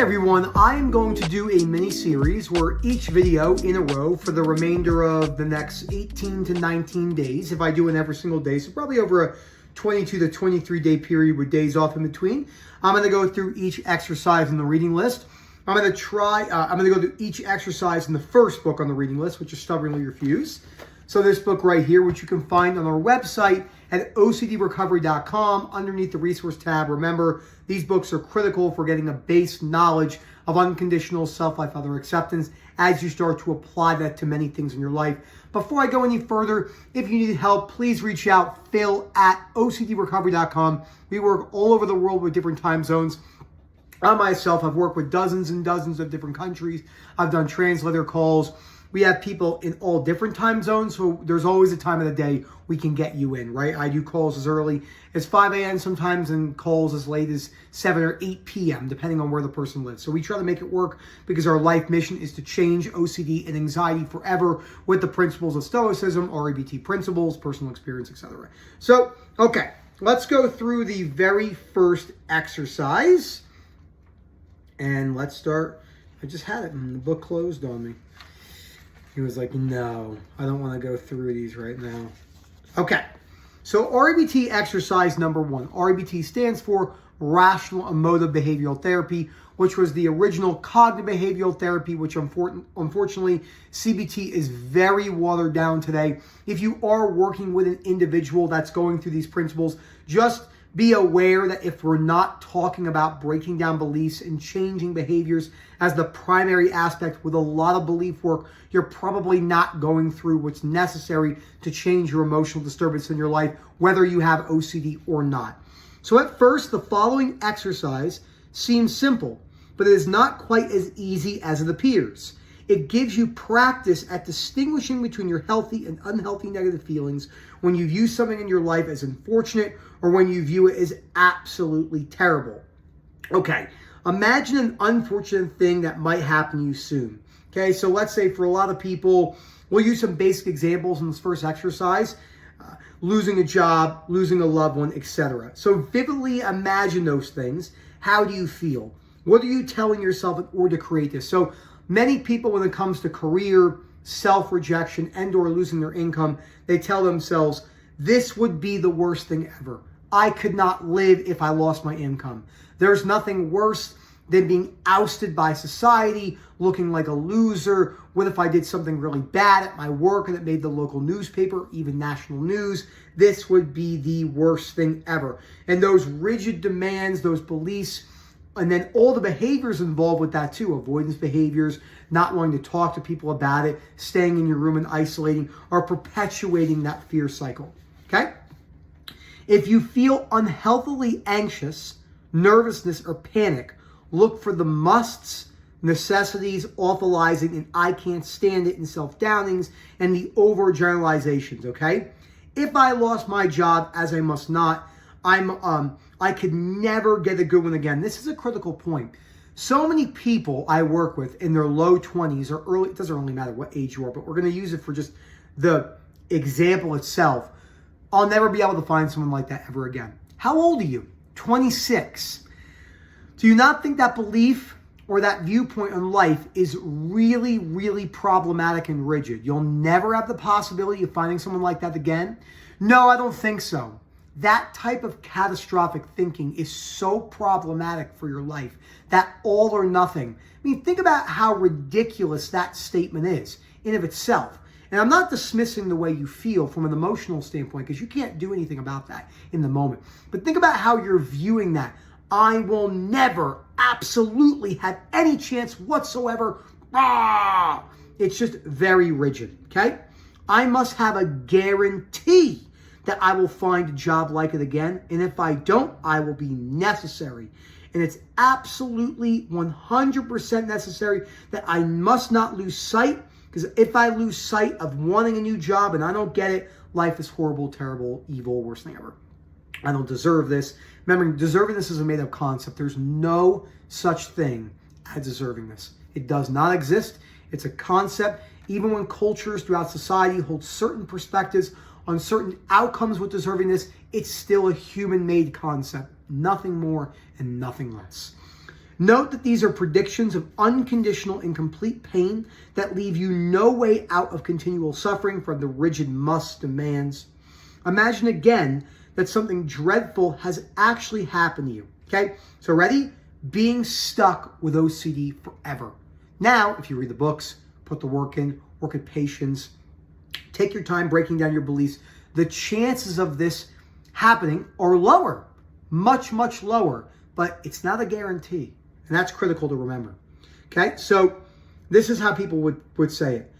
everyone, I am going to do a mini series where each video in a row for the remainder of the next 18 to 19 days, if I do it every single day, so probably over a 22 to 23 day period with days off in between, I'm going to go through each exercise in the reading list. I'm going to go through each exercise in the first book on the reading list, which is Stubbornly Refuse. So this book right here, which you can find on our website at ocdrecovery.com underneath the resource tab. Remember, these books are critical for getting a base knowledge of unconditional self-life, other acceptance as you start to apply that to many things in your life. Before I go any further, if you need help, please reach out, Phil at ocdrecovery.com. We work all over the world with different time zones. I myself have worked with dozens and dozens of different countries. I've done translator calls. We have people in all different time zones, so there's always a time of the day we can get you in, right? I do calls as early as 5 a.m. sometimes and calls as late as 7 or 8 p.m., depending on where the person lives. So we try to make it work because our life mission is to change OCD and anxiety forever with the principles of Stoicism, REBT principles, personal experience, etc. So, okay, let's go through the very first exercise. And let's start. I just had it and the book closed on me. He was like, no, I don't want to go through these right now. Okay, so REBT exercise number 1. REBT stands for Rational Emotive Behavioral Therapy, which was the original cognitive behavioral therapy, which unfortunately CBT is very watered down today. If you are working with an individual that's going through these principles, just be aware that if we're not talking about breaking down beliefs and changing behaviors as the primary aspect with a lot of belief work, you're probably not going through what's necessary to change your emotional disturbance in your life, whether you have OCD or not. So at first, the following exercise seems simple, but it is not quite as easy as it appears. It gives you practice at distinguishing between your healthy and unhealthy negative feelings when you view something in your life as unfortunate or when you view it as absolutely terrible. Okay, imagine an unfortunate thing that might happen to you soon. Okay, so let's say for a lot of people, we'll use some basic examples in this first exercise. Losing a job, losing a loved one, etc. So vividly imagine those things. How do you feel? What are you telling yourself in order to create this? So many people, when it comes to career, self-rejection, and or losing their income, they tell themselves, this would be the worst thing ever. I could not live if I lost my income. There's nothing worse than being ousted by society, looking like a loser. What if I did something really bad at my work and it made the local newspaper, even national news? This would be the worst thing ever. And those rigid demands, those beliefs, and then all the behaviors involved with that too, avoidance behaviors, not wanting to talk to people about it, staying in your room and isolating, are perpetuating that fear cycle, okay? If you feel unhealthily anxious, nervousness, or panic, look for the musts, necessities, awfulizing, and I can't stand it, and self-downings, and the overgeneralizations, okay? If I lost my job, as I must not, I could never get a good one again. This is a critical point. So many people I work with in their low 20s or early, it doesn't really matter what age you are, but we're going to use it for just the example itself. I'll never be able to find someone like that ever again. How old are you? 26. Do you not think that belief or that viewpoint on life is really, really problematic and rigid? You'll never have the possibility of finding someone like that again? No, I don't think so. That type of catastrophic thinking is so problematic for your life, that all or nothing. I mean, think about how ridiculous that statement is in of itself. And I'm not dismissing the way you feel from an emotional standpoint, because you can't do anything about that in the moment. But think about how you're viewing that. I will never absolutely have any chance whatsoever. It's just very rigid, okay? I must have a guarantee that I will find a job like it again. And if I don't, I will be necessary. And it's absolutely 100% necessary that I must not lose sight, because if I lose sight of wanting a new job and I don't get it, life is horrible, terrible, evil, worst thing ever. I don't deserve this. Remember, deserving this is a made-up concept. There's no such thing as deserving this. It does not exist. It's a concept. Even when cultures throughout society hold certain perspectives on certain outcomes with deserving this, it's still a human-made concept. Nothing more and nothing less. Note that these are predictions of unconditional and complete pain that leave you no way out of continual suffering from the rigid must demands. Imagine again that something dreadful has actually happened to you. Okay, so ready? Being stuck with OCD forever. Now, if you read the books, put the work in, work at patience, take your time breaking down your beliefs, the chances of this happening are lower, much, much lower, but it's not a guarantee. And that's critical to remember. Okay, so this is how people would say it.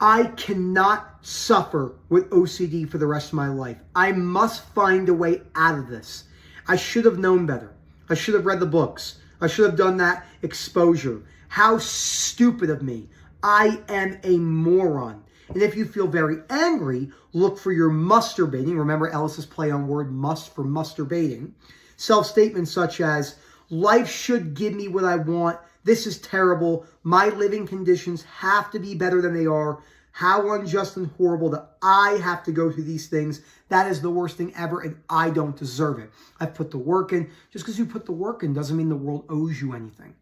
I cannot suffer with OCD for the rest of my life. I must find a way out of this. I should have known better. I should have read the books. I should have done that exposure. How stupid of me. I am a moron. And if you feel very angry, look for your masturbating. Remember Ellis's play on word must for masturbating. Self-statements such as, life should give me what I want. This is terrible. My living conditions have to be better than they are. How unjust and horrible that I have to go through these things. That is the worst thing ever, and I don't deserve it. I've put the work in. Just because you put the work in doesn't mean the world owes you anything.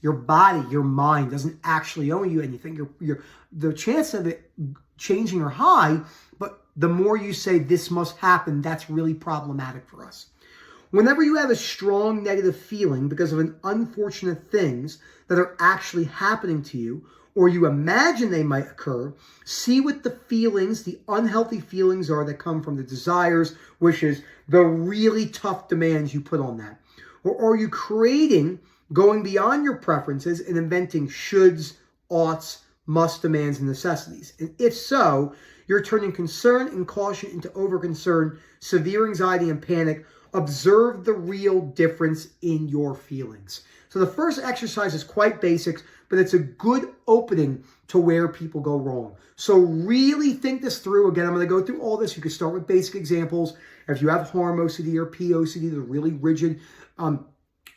Your body, your mind doesn't actually owe you anything. The chance of it changing are high, but the more you say this must happen, that's really problematic for us. Whenever you have a strong negative feeling because of an unfortunate things that are actually happening to you, or you imagine they might occur, see what the feelings, the unhealthy feelings are that come from the desires, wishes, the really tough demands you put on that. Or are you creating, going beyond your preferences and inventing shoulds, oughts, must demands, and necessities? And if so, you're turning concern and caution into over-concern, severe anxiety and panic. Observe the real difference in your feelings. So the first exercise is quite basic, but it's a good opening to where people go wrong. So really think this through. Again, I'm going to go through all this. You can start with basic examples. If you have harm OCD or POCD, the really rigid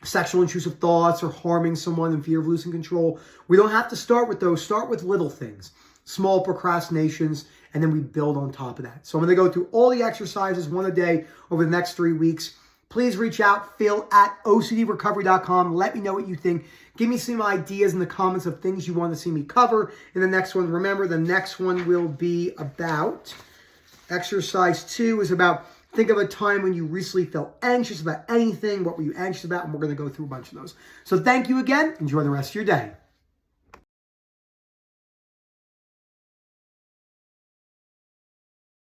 sexual intrusive thoughts or harming someone and fear of losing control, we don't have to start with those. Start with little things, small procrastinations, and then we build on top of that. So I'm going to go through all the exercises, one a day, over the next 3 weeks. Please reach out, phil@ocdrecovery.com. Let me know what you think. Give me some ideas in the comments of things you want to see me cover in the next one. Remember, the next one will be about, exercise 2 is about, think of a time when you recently felt anxious about anything. What were you anxious about? And we're going to go through a bunch of those. So thank you again. Enjoy the rest of your day.